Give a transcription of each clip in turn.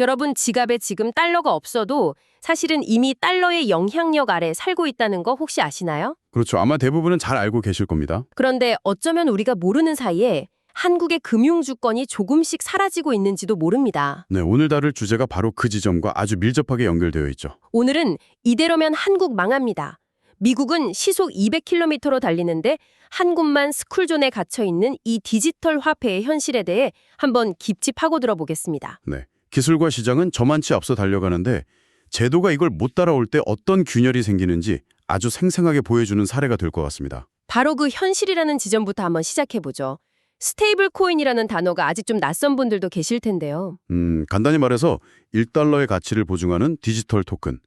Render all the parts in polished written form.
여러분 지갑에 지금 달러가 없어도 사실은 이미 달러의 영향력 아래 살고 있다는 거 혹시 아시나요? 그렇죠. 아마 대부분은 잘 알고 계실 겁니다. 그런데 어쩌면 우리가 모르는 사이에 한국의 금융주권이 조금씩 사라지고 있는지도 모릅니다. 네, 오늘 다룰 주제가 바로 그 지점과 아주 밀접하게 연결되어 있죠. 오늘은 이대로면 한국 망합니다. 미국은 시속 200km로 달리는데 한국만 스쿨존에 갇혀 있는 이 디지털 화폐의 현실에 대해 한번 깊이 파고들어 보겠습니다. 네, 기술과 시장은 저만치 앞서 달려가는데 제도가 이걸 못 따라올 때 어떤 균열이 생기는지 아주 생생하게 보여주는 사례가 될 것 같습니다. 바로 그 현실이라는 지점부터 한번 시작해보죠. 스테이블 코인이라는 단어가 아직 좀 낯선 분들도 계실 텐데요. 간단히 말해서 1달러의 가치를 보증하는 디지털 토큰,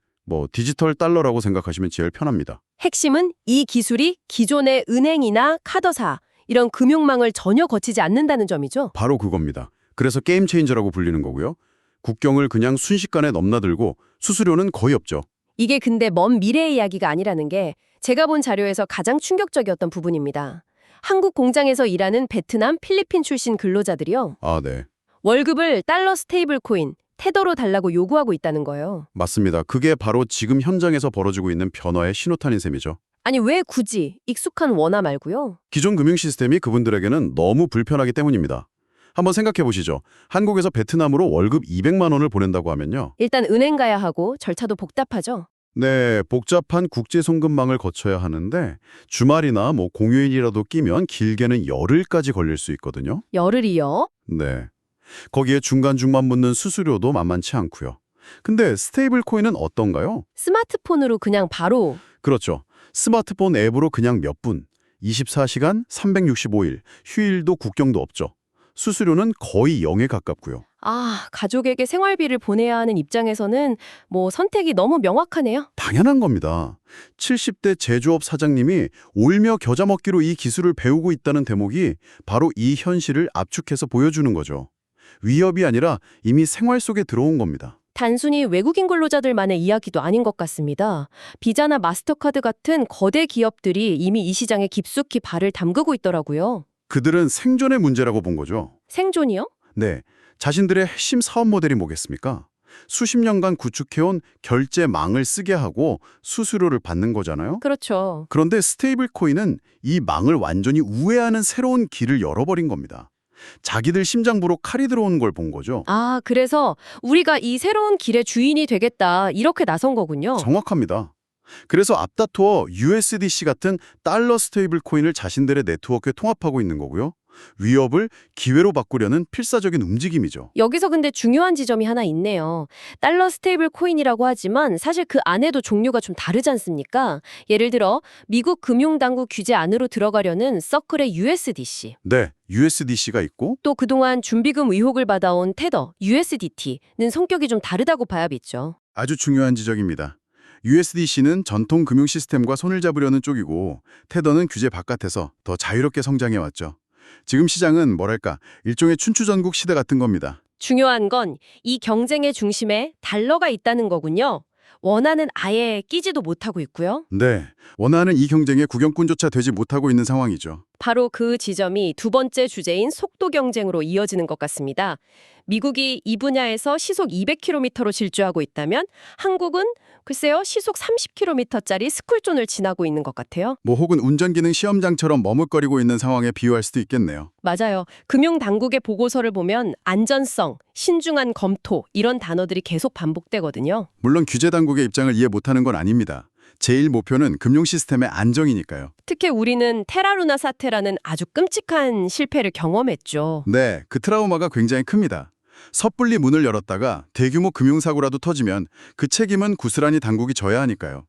디지털 달러라고 생각하시면 제일 편합니다. 핵심은 이 기술이 기존의 은행이나 카더사, 이런 금융망을 전혀 거치지 않는다는 점이죠. 바로 그겁니다. 그래서 게임 체인저라고 불리는 거고요. 국경을 그냥 순식간에 넘나들고 수수료는 거의 없죠. 이게 근데 먼 미래의 이야기가 아니라는 게 제가 본 자료에서 가장 충격적이었던 부분입니다. 한국 공장에서 일하는 베트남, 필리핀 출신 근로자들이요. 아, 네. 월급을 달러 스테이블 코인, 테더로 달라고 요구하고 있다는 거예요. 맞습니다. 그게 바로 지금 현장에서 벌어지고 있는 변화의 신호탄인 셈이죠. 아니 왜 굳이 익숙한 원화 말고요? 기존 금융 시스템이 그분들에게는 너무 불편하기 때문입니다. 한번 생각해 보시죠. 한국에서 베트남으로 월급 200만 원을 보낸다고 하면요. 일단 은행 가야 하고 절차도 복잡하죠. 네, 복잡한 국제 송금망을 거쳐야 하는데 주말이나 공휴일이라도 끼면 길게는 열흘까지 걸릴 수 있거든요. 열흘이요? 네. 거기에 중간중간 묻는 수수료도 만만치 않고요. 근데 스테이블 코인은 어떤가요? 스마트폰으로 그냥 바로 그렇죠. 스마트폰 앱으로 그냥 몇 분, 24시간, 365일, 휴일도 국경도 없죠. 수수료는 거의 0에 가깝고요. 가족에게 생활비를 보내야 하는 입장에서는 선택이 너무 명확하네요. 당연한 겁니다. 70대 제조업 사장님이 울며 겨자 먹기로 이 기술을 배우고 있다는 대목이 바로 이 현실을 압축해서 보여주는 거죠. 위협이 아니라 이미 생활 속에 들어온 겁니다. 단순히 외국인 근로자들만의 이야기도 아닌 것 같습니다. 비자나 마스터카드 같은 거대 기업들이 이미 이 시장에 깊숙이 발을 담그고 있더라고요. 그들은 생존의 문제라고 본 거죠. 생존이요? 네, 자신들의 핵심 사업 모델이 뭐겠습니까? 수십 년간 구축해온 결제망을 쓰게 하고 수수료를 받는 거잖아요. 그렇죠. 그런데 스테이블 코인은 이 망을 완전히 우회하는 새로운 길을 열어버린 겁니다. 자기들 심장부로 칼이 들어온 걸 본 거죠. 그래서 우리가 이 새로운 길의 주인이 되겠다 이렇게 나선 거군요. 정확합니다. 그래서 앞다투어 USDC 같은 달러 스테이블 코인을 자신들의 네트워크에 통합하고 있는 거고요. 위협을 기회로 바꾸려는 필사적인 움직임이죠. 여기서 근데 중요한 지점이 하나 있네요. 달러 스테이블 코인이라고 하지만 사실 그 안에도 종류가 좀 다르지 않습니까? 예를 들어 미국 금융당국 규제 안으로 들어가려는 서클의 USDC, 네, USDC가 있고 또 그동안 준비금 의혹을 받아온 테더, USDT는 성격이 좀 다르다고 봐야겠죠. 아주 중요한 지적입니다. USDC는 전통 금융 시스템과 손을 잡으려는 쪽이고 테더는 규제 바깥에서 더 자유롭게 성장해왔죠. 지금 시장은 일종의 춘추전국 시대 같은 겁니다. 중요한 건 이 경쟁의 중심에 달러가 있다는 거군요. 원화는 아예 끼지도 못하고 있고요. 네, 원하는 이 경쟁에 구경꾼조차 되지 못하고 있는 상황이죠. 바로 그 지점이 두 번째 주제인 속도 경쟁으로 이어지는 것 같습니다. 미국이 이 분야에서 시속 200km로 질주하고 있다면 한국은 글쎄요 시속 30km짜리 스쿨존을 지나고 있는 것 같아요. 혹은 운전기능 시험장처럼 머뭇거리고 있는 상황에 비유할 수도 있겠네요. 맞아요. 금융당국의 보고서를 보면 안전성, 신중한 검토 이런 단어들이 계속 반복되거든요. 물론 규제 당국의 입장을 이해 못하는 건 아닙니다. 제일 목표는 금융 시스템의 안정이니까요. 특히 우리는 테라루나 사태라는 아주 끔찍한 실패를 경험했죠. 네, 그 트라우마가 굉장히 큽니다. 섣불리 문을 열었다가 대규모 금융사고라도 터지면 그 책임은 고스란히 당국이 져야 하니까요.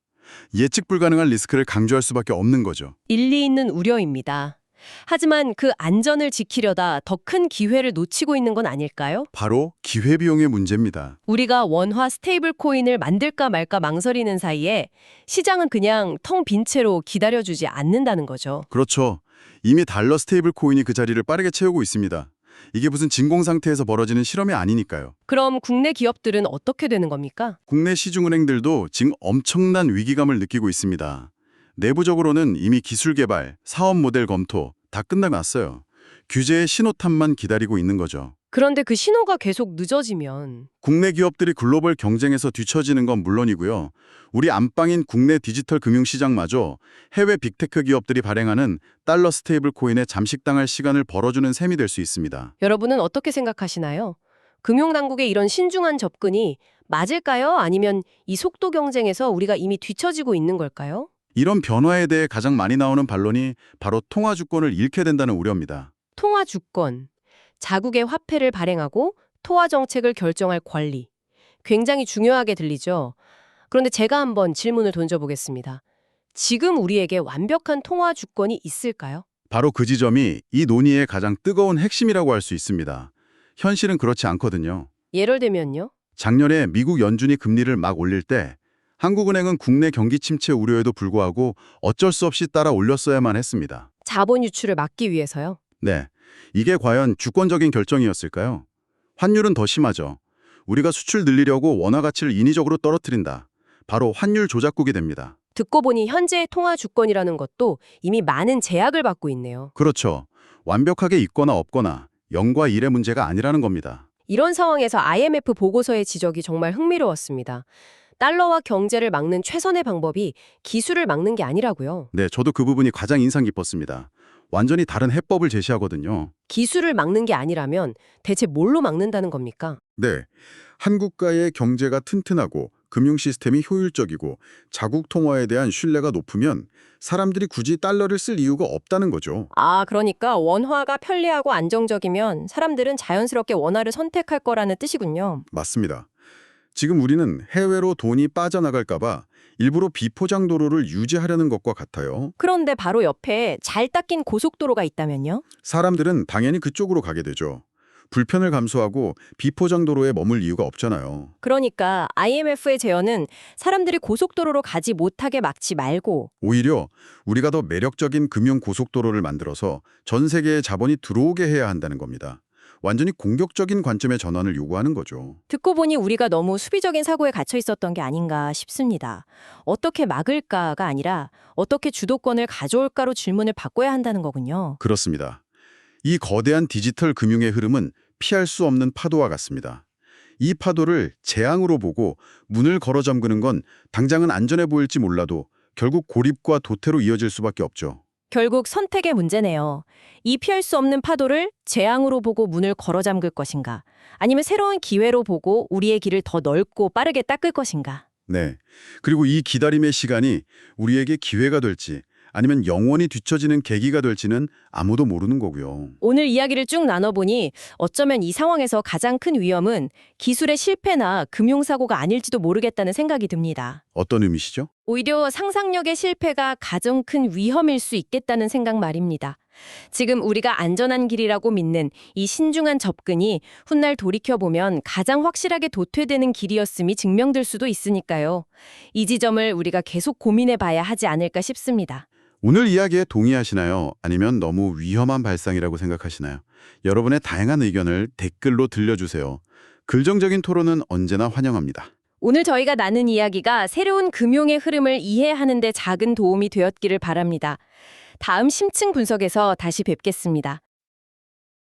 예측 불가능한 리스크를 강조할 수밖에 없는 거죠. 일리 있는 우려입니다. 하지만 그 안전을 지키려다 더 큰 기회를 놓치고 있는 건 아닐까요? 바로 기회비용의 문제입니다. 우리가 원화 스테이블 코인을 만들까 말까 망설이는 사이에 시장은 그냥 텅 빈 채로 기다려주지 않는다는 거죠. 그렇죠. 이미 달러 스테이블 코인이 그 자리를 빠르게 채우고 있습니다. 이게 무슨 진공 상태에서 벌어지는 실험이 아니니까요. 그럼 국내 기업들은 어떻게 되는 겁니까? 국내 시중은행들도 지금 엄청난 위기감을 느끼고 있습니다. 내부적으로는 이미 기술 개발, 사업 모델 검토 다 끝나갔어요. 규제의 신호탄만 기다리고 있는 거죠. 그런데 그 신호가 계속 늦어지면 국내 기업들이 글로벌 경쟁에서 뒤처지는 건 물론이고요. 우리 안방인 국내 디지털 금융시장마저 해외 빅테크 기업들이 발행하는 달러 스테이블 코인에 잠식당할 시간을 벌어주는 셈이 될 수 있습니다. 여러분은 어떻게 생각하시나요? 금융당국의 이런 신중한 접근이 맞을까요? 아니면 이 속도 경쟁에서 우리가 이미 뒤처지고 있는 걸까요? 이런 변화에 대해 가장 많이 나오는 반론이 바로 통화 주권을 잃게 된다는 우려입니다. 통화 주권, 자국의 화폐를 발행하고 토화 정책을 결정할 권리. 굉장히 중요하게 들리죠? 그런데 제가 한번 질문을 던져보겠습니다. 지금 우리에게 완벽한 통화 주권이 있을까요? 바로 그 지점이 이 논의의 가장 뜨거운 핵심이라고 할 수 있습니다. 현실은 그렇지 않거든요. 예를 들면요. 작년에 미국 연준이 금리를 막 올릴 때 한국은행은 국내 경기 침체 우려에도 불구하고 어쩔 수 없이 따라 올렸어야만 했습니다. 자본 유출을 막기 위해서요. 네, 이게 과연 주권적인 결정이었을까요? 환율은 더 심하죠. 우리가 수출 늘리려고 원화 가치를 인위적으로 떨어뜨린다. 바로 환율 조작국이 됩니다. 듣고 보니 현재의 통화 주권이라는 것도 이미 많은 제약을 받고 있네요. 그렇죠. 완벽하게 있거나 없거나 0과 1의 문제가 아니라는 겁니다. 이런 상황에서 IMF 보고서의 지적이 정말 흥미로웠습니다. 달러와 경제를 막는 최선의 방법이 기술을 막는 게 아니라고요. 네, 저도 그 부분이 가장 인상 깊었습니다. 완전히 다른 해법을 제시하거든요. 기술을 막는 게 아니라면 대체 뭘로 막는다는 겁니까? 네, 한국가의 경제가 튼튼하고 금융 시스템이 효율적이고 자국 통화에 대한 신뢰가 높으면 사람들이 굳이 달러를 쓸 이유가 없다는 거죠. 아, 그러니까 원화가 편리하고 안정적이면 사람들은 자연스럽게 원화를 선택할 거라는 뜻이군요. 맞습니다. 지금 우리는 해외로 돈이 빠져나갈까 봐 일부러 비포장 도로를 유지하려는 것과 같아요. 그런데 바로 옆에 잘 닦인 고속도로가 있다면요? 사람들은 당연히 그쪽으로 가게 되죠. 불편을 감수하고 비포장 도로에 머물 이유가 없잖아요. 그러니까 IMF의 제언은 사람들이 고속도로로 가지 못하게 막지 말고 오히려 우리가 더 매력적인 금융 고속도로를 만들어서 전 세계의 자본이 들어오게 해야 한다는 겁니다. 완전히 공격적인 관점의 전환을 요구하는 거죠. 듣고 보니 우리가 너무 수비적인 사고에 갇혀 있었던 게 아닌가 싶습니다. 어떻게 막을까가 아니라 어떻게 주도권을 가져올까로 질문을 바꿔야 한다는 거군요. 그렇습니다. 이 거대한 디지털 금융의 흐름은 피할 수 없는 파도와 같습니다. 이 파도를 재앙으로 보고 문을 걸어 잠그는 건 당장은 안전해 보일지 몰라도 결국 고립과 도태로 이어질 수밖에 없죠. 결국 선택의 문제네요. 이 피할 수 없는 파도를 재앙으로 보고 문을 걸어 잠글 것인가? 아니면 새로운 기회로 보고 우리의 길을 더 넓고 빠르게 닦을 것인가? 네. 그리고 이 기다림의 시간이 우리에게 기회가 될지 아니면 영원히 뒤처지는 계기가 될지는 아무도 모르는 거고요. 오늘 이야기를 쭉 나눠보니 어쩌면 이 상황에서 가장 큰 위험은 기술의 실패나 금융사고가 아닐지도 모르겠다는 생각이 듭니다. 어떤 의미시죠? 오히려 상상력의 실패가 가장 큰 위험일 수 있겠다는 생각 말입니다. 지금 우리가 안전한 길이라고 믿는 이 신중한 접근이 훗날 돌이켜보면 가장 확실하게 도태되는 길이었음이 증명될 수도 있으니까요. 이 지점을 우리가 계속 고민해봐야 하지 않을까 싶습니다. 오늘 이야기에 동의하시나요? 아니면 너무 위험한 발상이라고 생각하시나요? 여러분의 다양한 의견을 댓글로 들려주세요. 긍정적인 토론은 언제나 환영합니다. 오늘 저희가 나눈 이야기가 새로운 금융의 흐름을 이해하는 데 작은 도움이 되었기를 바랍니다. 다음 심층 분석에서 다시 뵙겠습니다.